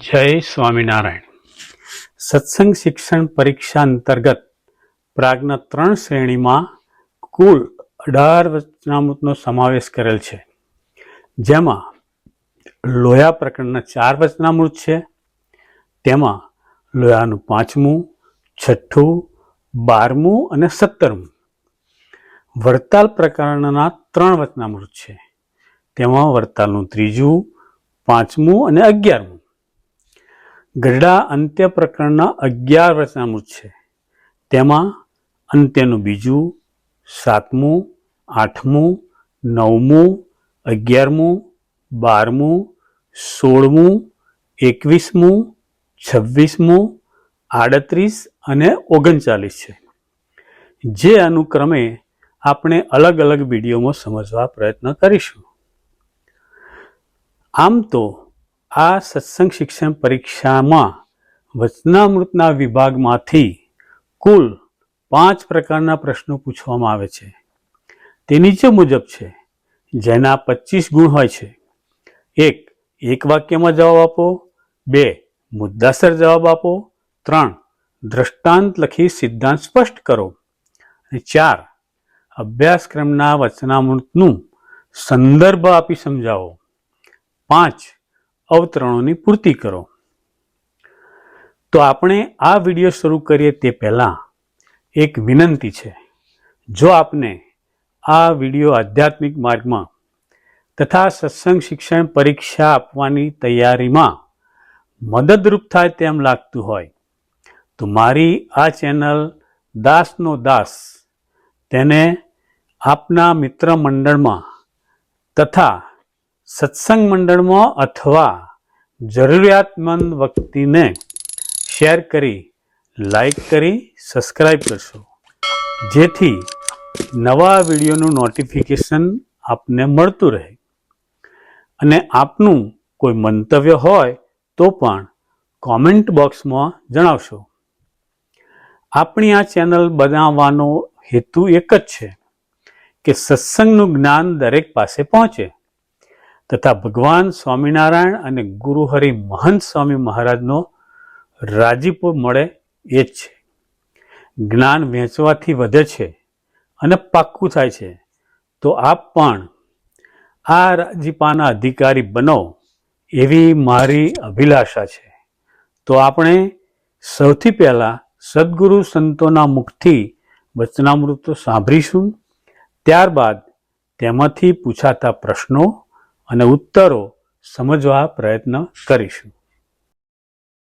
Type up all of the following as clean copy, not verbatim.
જય સ્વામિનારાયણ. સત્સંગ શિક્ષણ પરીક્ષા અંતર્ગત પ્રાગના 3 શ્રેણીમાં કુલ 18 વચનામૃતનો સમાવેશ કરેલ છે, જેમાં લોયા પ્રકરણના 4 વચનામૃત છે. તેમાં લોયાનું 5મું, 6ઠું, 12મું અને 17મું. વરતાલ પ્રકરણના 3 વચનામૃત છે. તેમાં વરતાલનું 3જું, 5મું અને 11મું. ગઢડા અંત્ય પ્રકરણના 11 વચનામૃત છે. તેમાં અંત્યનું 2જું, 7મું, 8મું, 9મું, 11મું, 12મું, 16મું, 21મું, 26મું, 38 અને 39 છે, જે અનુક્રમે આપણે અલગ અલગ વિડીયોમાં સમજવા પ્રયત્ન કરીશું. આમ તો આ સત્સંગ શિક્ષણ પરીક્ષામાં વચનામૃતના વિભાગમાંથી કુલ 5 પ્રકારના પ્રશ્નો પૂછવામાં આવે છે. તે નીચે મુજબ છે, જેના 25 ગુણ હોય છે. 1. એક વાક્યમાં જવાબ આપો. 2. મુદ્દાસર જવાબ આપો. 3. દ્રષ્ટાંત લખી સિદ્ધાંત સ્પષ્ટ કરો. અને 4. અભ્યાસક્રમના વચનામૃતનું સંદર્ભ આપી સમજાવો. 5. અવતરણોની પૂર્તિ કરો. તો આપણે આ વિડીયો શરૂ કરીએ તે પહેલાં એક વિનંતી છે. જો આપને આ વિડીયો આધ્યાત્મિક માર્ગમાં તથા સત્સંગ શિક્ષણ પરીક્ષા આપવાની તૈયારીમાં મદદરૂપ થાય તેમ લાગતું હોય તો મારી આ ચેનલ દાસનો દાસ તેને આપના મિત્ર મંડળમાં તથા સત્સંગ મંડળમાં અથવા જરૂરિયાતમંદ વ્યક્તિને શેર કરી, લાઈક કરી, સબસ્ક્રાઈબ કરશો, જેથી નવા વિડીયોનું નોટિફિકેશન આપને મળતું રહે. અને આપનું કોઈ મંતવ્ય હોય તો પણ કોમેન્ટ બોક્સમાં જણાવશો. આપણી આ ચેનલ બનાવવાનો હેતુ એક જ છે કે સત્સંગનું જ્ઞાન દરેક પાસે પહોંચે તથા ભગવાન સ્વામિનારાયણ અને ગુરુ હરિ મહંત સ્વામી મહારાજનો રાજીપો મળે એ જ છે. જ્ઞાન વહેંચવાથી વધે છે અને પાક્કું થાય છે. તો આપ પણ આ રાજીપાના અધિકારી બનો એવી મારી અભિલાષા છે. તો આપણે સૌથી પહેલાં સદગુરુ સંતોના મુખથી વચનામૃતો સાંભળીશું. ત્યારબાદ તેમાંથી પૂછાતા પ્રશ્નો અને ઉત્તરો સમજવા પ્રયત્ન કરીશું.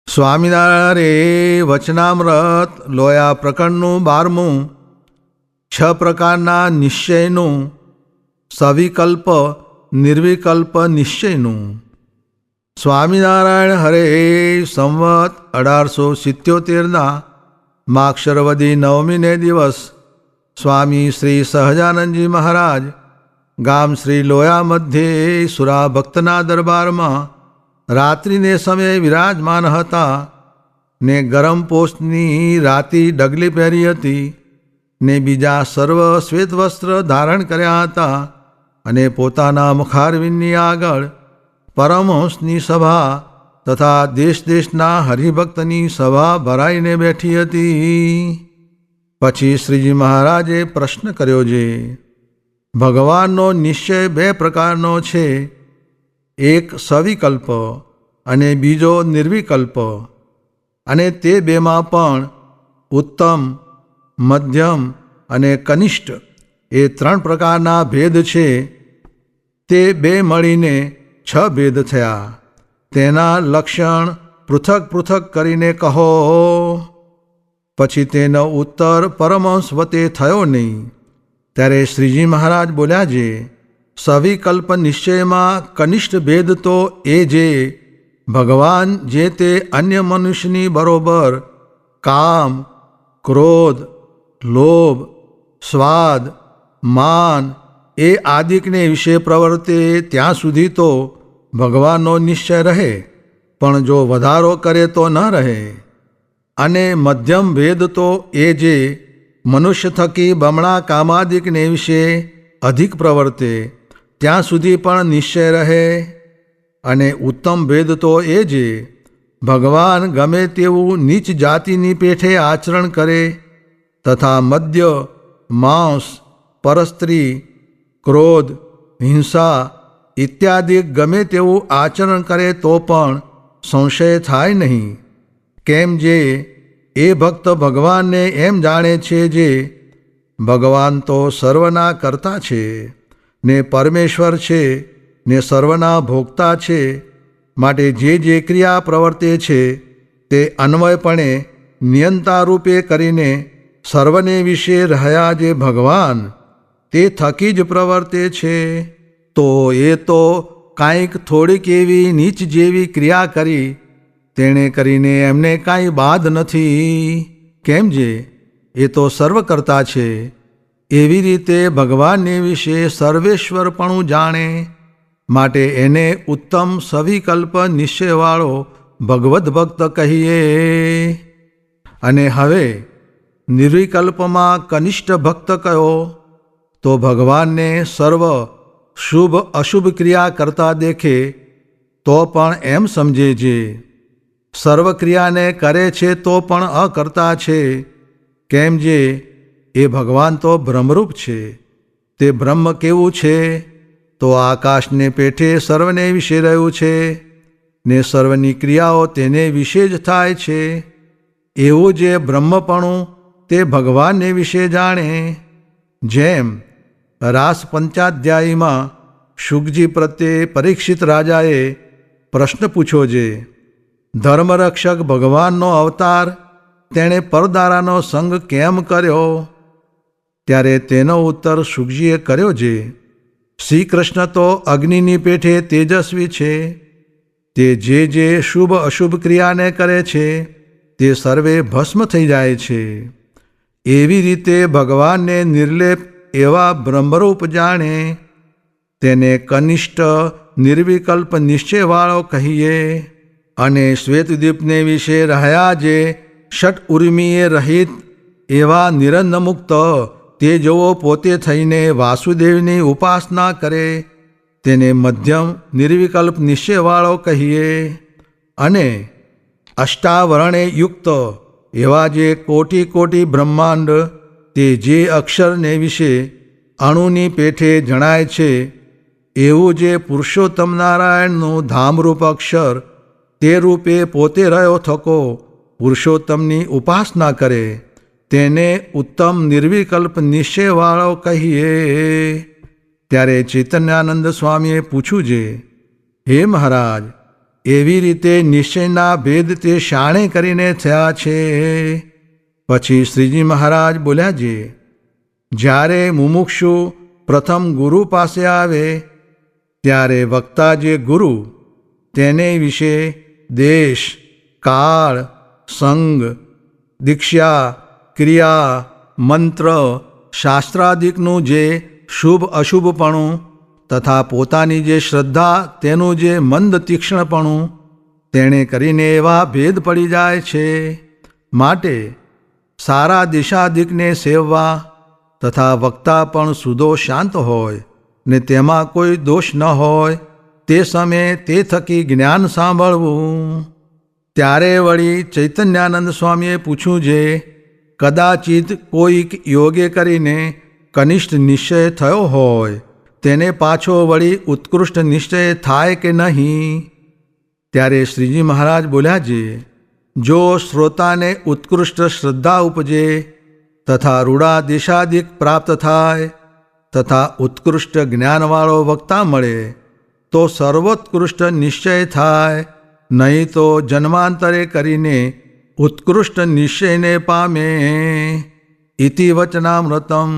સ્વામિનારાયણ વચનામૃત લોયા પ્રકરણનું 12મું, 6 પ્રકારના નિશ્ચયનું, સવિકલ્પ નિર્વિકલ્પ નિશ્ચયનું. સ્વામિનારાયણ હરે સંવત 1877ના માક્ષરવદી 9મીને દિવસ સ્વામી શ્રી સહજાનંદજી મહારાજ ગામ શ્રી લોયા મધ્યે સુરા ભક્તના દરબારમાં રાત્રિને સમયે વિરાજમાન હતા ને ગરમ પોષની રાતી ડગલી પહેરી હતી ને બીજા સર્વ શ્વેત વસ્ત્ર ધારણ કર્યા હતા અને પોતાના મુખારવિંદની આગળ પરમહંસની સભા તથા દેશ દેશના હરિભક્તની સભા ભરાઈને બેઠી હતી. પછી શ્રીજી મહારાજે પ્રશ્ન કર્યો છે, ભગવાનનો નિશ્ચય 2 પ્રકારનો છે, એક સવિકલ્પ અને બીજો નિર્વિકલ્પ, અને તે 2માં પણ ઉત્તમ, મધ્યમ અને કનિષ્ઠ એ 3 પ્રકારના ભેદ છે. તે 2 મળીને 6 ભેદ થયા. તેના લક્ષણ પૃથક પૃથક કરીને કહો. પછી તેનો ઉત્તર પરમહંસ વતે થયો નહીં. ત્યારે શ્રીજી મહારાજ બોલ્યા છે, સવિકલ્પ નિશ્ચયમાં કનિષ્ઠ ભેદ તો એ જે ભગવાન જે તે અન્ય મનુષ્યની બરોબર કામ, ક્રોધ, લોભ, સ્વાદ, માન એ આદિકને વિશે પ્રવર્તે ત્યાં સુધી તો ભગવાનનો નિશ્ચય રહે, પણ જો વધારો કરે તો ન રહે. અને મધ્યમ ભેદ તો એ જે મનુષ્ય થકી બમણા કામાદિકને વિશે અધિક પ્રવર્તે ત્યાં સુધી પણ નિશ્ચય રહે. અને ઉત્તમ ભેદ તો એ જે ભગવાન ગમે તેવું નીચ જાતિની પેઠે આચરણ કરે તથા મદ્ય, માંસ, પરસ્ત્રી, ક્રોધ, હિંસા ઇત્યાદિ ગમે તેવું આચરણ કરે તો પણ સંશય થાય નહીં. કેમ જે એ ભક્ત ભગવાનને એમ જાણે છે જે ભગવાન તો સર્વના કર્તા છે ને પરમેશ્વર છે ને સર્વના ભોગતા છે, માટે જે ક્રિયા પ્રવર્તે છે તે અન્વયપણે નિયંતા રૂપે કરીને સર્વને વિશે રહ્યા જે ભગવાન તે થકી જ પ્રવર્તે છે. તો એ તો કાંઈક થોડીક એવી નીચ જેવી ક્રિયા કરી તેણે કરીને એમને કાંઈ બાદ નથી. કેમ જે એ તો સર્વ કરતા છે, એવી રીતે ભગવાનને વિશે સર્વેશ્વરપણું જાણે, માટે એને ઉત્તમ સવિકલ્પ નિશ્ચયવાળો ભગવદ્ ભક્ત કહીએ. અને હવે નિર્વિકલ્પમાં કનિષ્ઠ ભક્ત કયો તો ભગવાનને સર્વ શુભ અશુભ ક્રિયા કરતા દેખે તો પણ એમ સમજે જે સર્વ ક્રિયાને કરે છે તો પણ અકર્તા છે. કેમ જે એ ભગવાન તો બ્રહ્મરૂપ છે. તે બ્રહ્મ કેવું છે તો આકાશને પેઠે સર્વને વિશે રહ્યું છે ને સર્વની ક્રિયાઓ તેને વિશે જ થાય છે. એવું જે બ્રહ્મપણું તે ભગવાનને વિશે જાણે. જેમ રાસ પંચાધ્યાયીમાં શુકજી પ્રત્યે પરીક્ષિત રાજાએ પ્રશ્ન પૂછ્યો જે ધર્મરક્ષક ભગવાનનો અવતાર તેણે પરદારાનો સંગ કેમ કર્યો, ત્યારે તેનો ઉત્તર શુકજીએ કર્યો જે શ્રી કૃષ્ણ તો અગ્નિની પેઠે તેજસ્વી છે. તે જે શુભ અશુભ ક્રિયાને કરે છે તે સર્વે ભસ્મ થઈ જાય છે. એવી રીતે ભગવાનને નિર્લેપ એવા બ્રહ્મરૂપ જાણે, તેને કનિષ્ઠ નિર્વિકલ્પ નિશ્ચયવાળો કહીએ. અને શ્વેતદ્વીપને વિશે રહ્યા જે ષટ ઉર્મિએ રહિત એવા નિરંજનમુક્ત તે જેવો પોતે થઈને વાસુદેવની ઉપાસના કરે તેને મધ્યમ નિર્વિકલ્પ નિશ્ચયવાળો કહીએ. અને અષ્ટાવરણે યુક્ત એવા જે કોટી કોટી બ્રહ્માંડ તે જે અક્ષરને વિશે અણુની પેઠે જણાય છે, એવું જે પુરુષોત્તમ નારાયણનું ધામરૂપ અક્ષર તે રૂપે પોતે રહ્યો થકો પુરુષોત્તમની ઉપાસના કરે તેને ઉત્તમ નિર્વિકલ્પ નિશ્ચયવાળો કહીએ. ત્યારે ચૈતન્યાનંદ સ્વામીએ પૂછ્યું જે હે મહારાજ, એવી રીતે નિશ્ચયના ભેદ તે શાણે કરીને થયા છે. પછી શ્રીજી મહારાજ બોલ્યા જે જ્યારે મુમુક્ષુ પ્રથમ ગુરુ પાસે આવે ત્યારે વક્તા જે ગુરુ તેને વિશે દેશ, કાળ, સંગ, દીક્ષા, ક્રિયા, મંત્ર, શાસ્ત્રાદિકનું જે શુભ અશુભપણું તથા પોતાની જે શ્રદ્ધા તેનું જે મંદ તીક્ષ્ણપણું તેણે કરીને એવા ભેદ પડી જાય છે. માટે સારા દિશાદિકને સેવવા તથા વક્તા પણ સુદો શાંત હોય ને તેમાં કોઈ દોષ ન હોય તે સમયે તે થકી જ્ઞાન સાંભળવું. ત્યારે વળી ચૈતન્યાનંદ સ્વામીએ પૂછ્યું જે કદાચિત કોઈક યોગે કરીને કનિષ્ઠ નિશ્ચય થયો હોય તેને પાછો વળી ઉત્કૃષ્ટ નિશ્ચય થાય કે નહીં. ત્યારે શ્રીજી મહારાજ બોલ્યા જે જો શ્રોતાને ઉત્કૃષ્ટ શ્રદ્ધા ઉપજે તથા રૂડા દિશાદિક પ્રાપ્ત થાય તથા ઉત્કૃષ્ટ જ્ઞાનવાળો વક્તા મળે તો સર્વોત્કૃષ્ટ નિશ્ચય થાય, નહીં તો જન્માંતરે કરીને ઉત્કૃષ્ટ નિશ્ચયને પામે. ઇતિ વચનામૃતમ.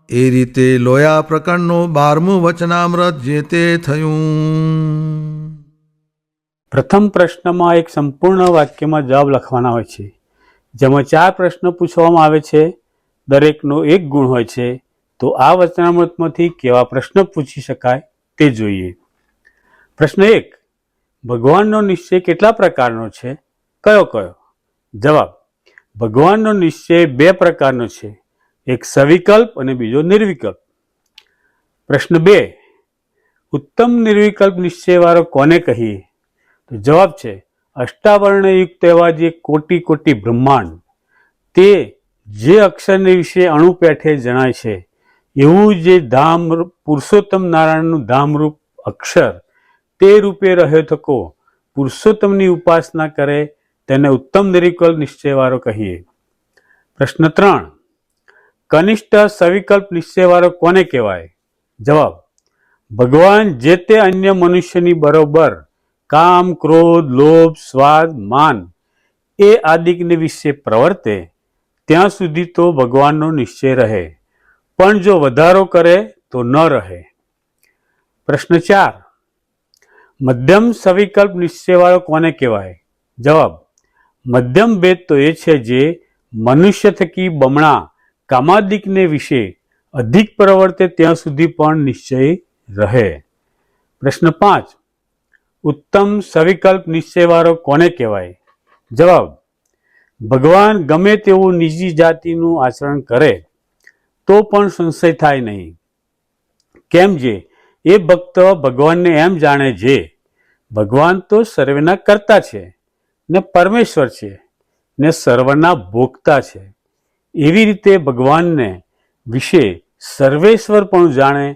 એ રીતે લોયા પ્રકરણનું 12મું વચનામૃત જે તે થયું. પ્રથમ પ્રશ્નમાં એક સંપૂર્ણ વાક્યમાં જવાબ લખવાના હોય છે, જેમાં 4 પ્રશ્નો પૂછવામાં આવે છે. દરેકનો એક ગુણ હોય છે. તો આ વચનામૃતમાંથી કેવા પ્રશ્ન પૂછી શકાય તે જોઈએ. પ્રશ્ન 1, ભગવાનનો નિશ્ચય કેટલા પ્રકારનો છે, કયો કયો? જવાબ, ભગવાનનો નિશ્ચય 2 પ્રકારનો છે, એક સવિકલ્પ અને બીજો નિર્વિકલ્પ. પ્રશ્ન 2, ઉત્તમ નિર્વિકલ્પ નિશ્ચયવાળો કોને કહીએ? તો જવાબ છે અષ્ટાવર્ણયુક્ત એવા જે કોટી કોટી બ્રહ્માંડ તે જે અક્ષરને વિશે અણુપેઠે જણાય છે એવું જે ધામ પુરુષોત્તમ નારાયણનું ધામરૂપ અક્ષર તે રૂપે રહ્યો થકો પુરુષોત્તમની ઉપાસના કરે તેને ઉત્તમ નિર્વિકલ્પ નિશ્ચયવાળો કહીએ. પ્રશ્ન 3. કનિષ્ઠ સવિકલ્પ નિશ્ચયવાળો કોને કહેવાય? જવાબ: ભગવાન જે તે અન્ય મનુષ્યની બરોબર કામ, ક્રોધ, લોભ, સ્વાદ, માન એ આદિકને વિશે પ્રવર્તે ત્યાં સુધી તો ભગવાનનો નિશ્ચય રહે, પણ જો વધારો કરે તો ન રહે. પ્રશ્ન 4. મધ્યમ સવિકલ્પ નિશ્ચયવાળો કોને કહેવાય? જવાબ: મધ્યમ ભેદ તો એ છે જે મનુષ્ય થકી બમણા કામાદિકને વિશે અધિક પ્રવર્તે ત્યાં સુધી પણ નિશ્ચય રહે. પ્રશ્ન 5. ઉત્તમ સવિકલ્પ નિશ્ચયવાળો કોને કહેવાય? જવાબ: ભગવાન ગમે તેવું નીચી જાતિનું આચરણ કરે તો પણ સંશય થાય નહીં. કેમ જે એ ભક્ત ભગવાનને એમ જાણે જે ભગવાન તો સર્વેના કર્તા છે ને પરમેશ્વર છે ને સર્વના ભોગતા છે, એવી રીતે ભગવાનને વિશે સર્વેશ્વર પણ જાણે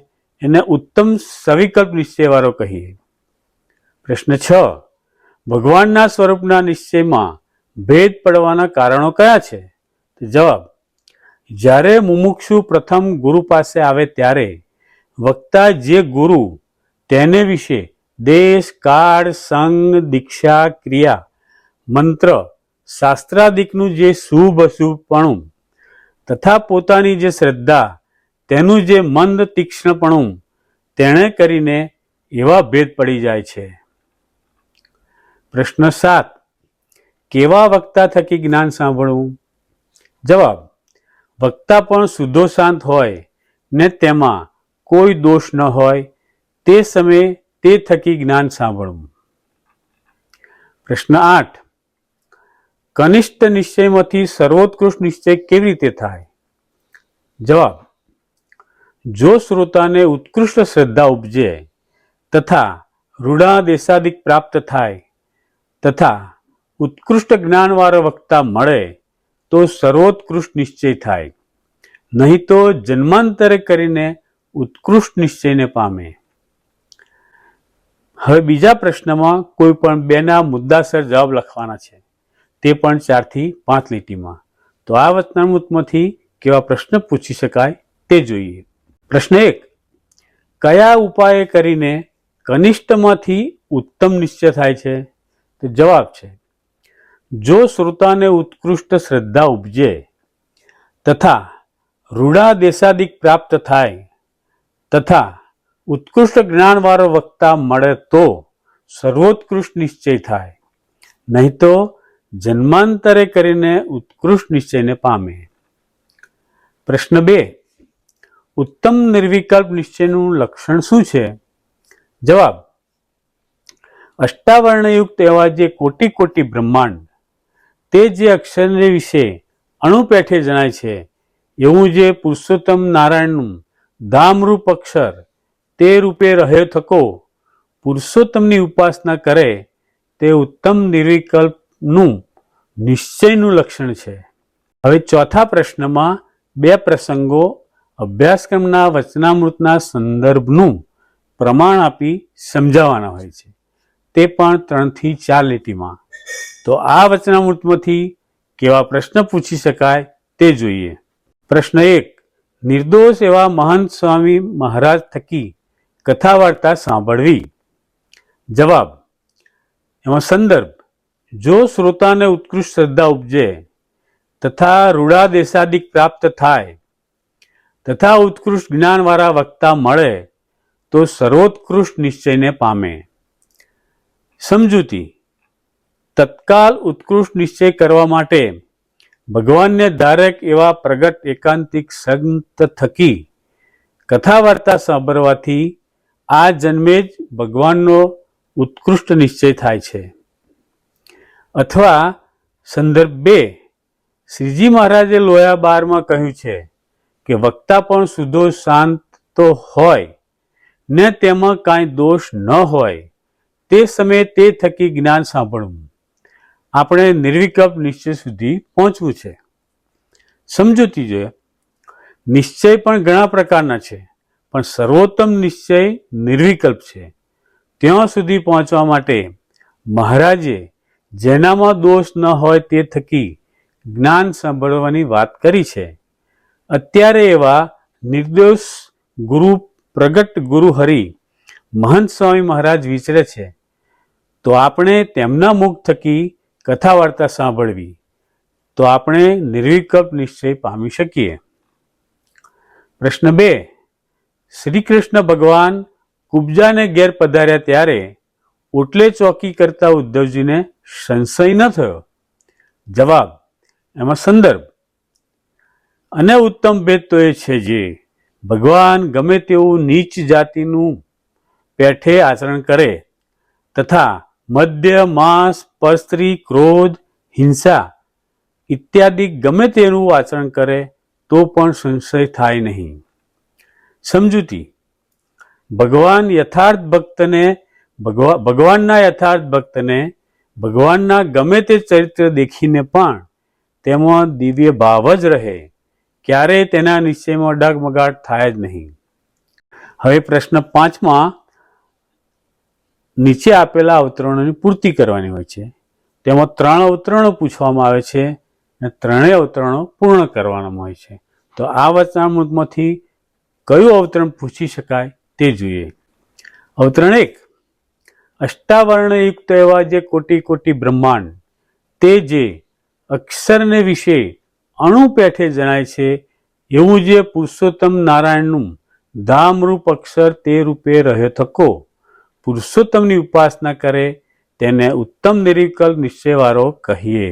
એને ઉત્તમ સવિકલ્પ નિશ્ચયવાળો કહીએ. પ્રશ્ન 6. ભગવાનના સ્વરૂપના નિશ્ચયમાં ભેદ પડવાના કારણો કયા છે? જવાબ: જ્યારે મુમુક્ષુ પ્રથમ ગુરુ પાસે આવે ત્યારે વક્તા જે ગુરુ તેને વિશે દેશ, કાળ, સંગ, દીક્ષા, ક્રિયા, મંત્ર, શાસ્ત્રાદિકનું જે શુભ અશુભપણું તથા પોતાની જે શ્રદ્ધા તેનું જે મંદ તીક્ષ્ણપણું તેણે કરીને એવા ભેદ પડી જાય છે. પ્રશ્ન 7. કેવા વક્તા થકી જ્ઞાન સાંભળવું? જવાબ: વક્તા પણ શુદ્ધો શાંત હોય ને તેમાં કોઈ દોષ ન હોય તે સમયે તે થકી જ્ઞાન સાંભળવું. પ્રશ્ન 8. કનિષ્ઠ નિશ્ચયમાંથી સર્વોત્કૃષ્ટ નિશ્ચય કેવી રીતે થાય? જવાબ: જો શ્રોતાને ઉત્કૃષ્ટ શ્રદ્ધા ઉપજે તથા રૂઢાદેશાદિક પ્રાપ્ત થાય તથા ઉત્કૃષ્ટ જ્ઞાનવાળો વક્તા મળે તો સર્વોત્કૃષ્ટ નિશ્ચય થાય, નહીં તો જન્માંતરે કરીને ઉત્કૃષ્ટ નિશ્ચયને પામે. હવે બીજા પ્રશ્નમાં કોઈ પણ બેના મુદ્દાસર જવાબ લખવાના છે, તે પણ 4 થી 5 લીટીમાં. તો આ વચનામૃતમાંથી કેવા પ્રશ્ન પૂછી શકાય તે જોઈએ. પ્રશ્ન 1. કયા ઉપાય કરીને કનિષ્ઠમાંથી ઉત્તમ નિશ્ચય થાય છે? તો જવાબ છે: જો શ્રોતાને ઉત્કૃષ્ટ શ્રદ્ધા ઉપજે તથા રૂઢાદેશાદિક પ્રાપ્ત થાય તથા ઉત્કૃષ્ટ જ્ઞાનવાળો વક્તા મળે તો સર્વોત્કૃષ્ટ નિશ્ચય થાય, નહીં તો જન્માંતરે કરીને ઉત્કૃષ્ટ નિશ્ચયને પામે. પ્રશ્ન 2. ઉત્તમ નિર્વિકલ્પ નિશ્ચયનું લક્ષણ શું છે? જવાબ: અષ્ટાવર્ણયુક્ત એવા જે કોટી કોટી બ્રહ્માંડ તે જે અક્ષરને વિશે અણુપેઠે જણાય છે એવું જે પુરુષોત્તમ નારાયણનું ધામરૂપ અક્ષર તે રૂપે રહ્યો થકો પુરુષોત્તમની ઉપાસના કરે તે ઉત્તમ નિર્વિકલ્પનું નિશ્ચયનું લક્ષણ છે. હવે ચોથા પ્રશ્નમાં 2 પ્રસંગો અભ્યાસક્રમના વચનામૃતના સંદર્ભનું પ્રમાણ આપી સમજાવવાના હોય છે, તે પણ 3 થી 4 લીટીમાં. તો આ વચનામૃતમાંથી કેવા પ્રશ્ન પૂછી શકાય તે જોઈએ. પ્રશ્ન 1. નિર્દોષ એવા મહંત સ્વામી મહારાજ થકી કથા વાર્તા સાંભળવી. જવાબ: એમાં સંદર્ભ: જો શ્રોતાને ઉત્કૃષ્ટ શ્રદ્ધા ઉપજે તથા રૂઢાદેશાદિક પ્રાપ્ત થાય તથા ઉત્કૃષ્ટ જ્ઞાનવાળા વક્તા મળે તો સર્વોત્કૃષ્ટ નિશ્ચયને પામે. સમજૂતી: તત્કાલ ઉત્કૃષ્ટ નિશ્ચય કરવા માટે ભગવાનને ધારક એવા પ્રગટ એકાંતિક સંત થકી કથા વાર્તા સાંભળવાથી આ જન્મે જ ભગવાનનો ઉત્કૃષ્ટ નિશ્ચય થાય છે. અથવા સંદર્ભ 2. શ્રીજી મહારાજે લોયા 12માં કહ્યું છે કે વક્તા પણ શુદ્ધો શાંત તો હોય ને તેમાં કાંઈ દોષ ન હોય તે સમયે તે થકી જ્ઞાન સાંભળવું. આપણે નિર્વિકલ્પ નિશ્ચય સુધી પહોંચવું છે. સમજૂતી જોઈએ. નિશ્ચય પણ ઘણા પ્રકારના છે, પણ સર્વોત્તમ નિશ્ચય નિર્વિકલ્પ છે. ત્યાં સુધી પહોંચવા માટે મહારાજે જેનામાં દોષ ન હોય તે થકી જ્ઞાન સાંભળવાની વાત કરી છે. અત્યારે એવા નિર્દોષ ગુરુ પ્રગટ ગુરુ હરિ મહંત સ્વામી મહારાજ વિચરે છે, તો આપણે તેમના મુખ થકી કથા વાર્તા સાંભળવી, તો આપણે નિર્વિકલ્પ નિશ્ચય પામી શકીએ. પ્રશ્ન 2. શ્રી કૃષ્ણ ભગવાન કુબજાને ઘેર પધાર્યા ત્યારે ઓટલે ચોકી કરતા ઉદ્ધવજીને સંશય ન થયો? જવાબ. એમાં સંદર્ભ. અને ઉત્તમ ભેદ તો એ છે જે ભગવાન ગમે તેવું નીચ જાતિનું પેઠે આચરણ કરે તથા મદ્ય, માંસ, પરસ્ત્રી, ક્રોધ, હિંસા ઇત્યાદિ ગમે તેનું આચરણ કરે તો પણ સંશય થાય નહીં. સમજૂતી. ભગવાનના યથાર્થ ભક્તને ભગવાનના ગમે તે ચરિત્ર દેખીને પણ તેમાં દિવ્ય ભાવ જ રહે, ક્યારેય તેના નિશ્ચયમાં ડગમગાટ થાય જ નહીં. હવે પ્રશ્ન 5માં નીચે આપેલા અવતરણોની પૂર્તિ કરવાની હોય છે. તેમાં 3 અવતરણો પૂછવામાં આવે છે અને 3 અવતરણો પૂર્ણ કરવાના હોય છે. તો આ વચનામૃતમાંથી કયું અવતરણ પૂછી શકાય તે જોઈએ. અવતરણ 1. અષ્ટાવર્ણયુક્ત એવા જે કોટી કોટી બ્રહ્માંડ તે જે અક્ષરને વિશે અણુ પેઠે જણાય છે, એવું જે પુરુષોત્તમ નારાયણનું ધામરૂપ અક્ષર તે રૂપે રહ્યો થકો પુરુષોત્તમની ઉપાસના કરે તેને ઉત્તમ નિર્વિકલ્પ નિશ્ચયવાળો કહીએ.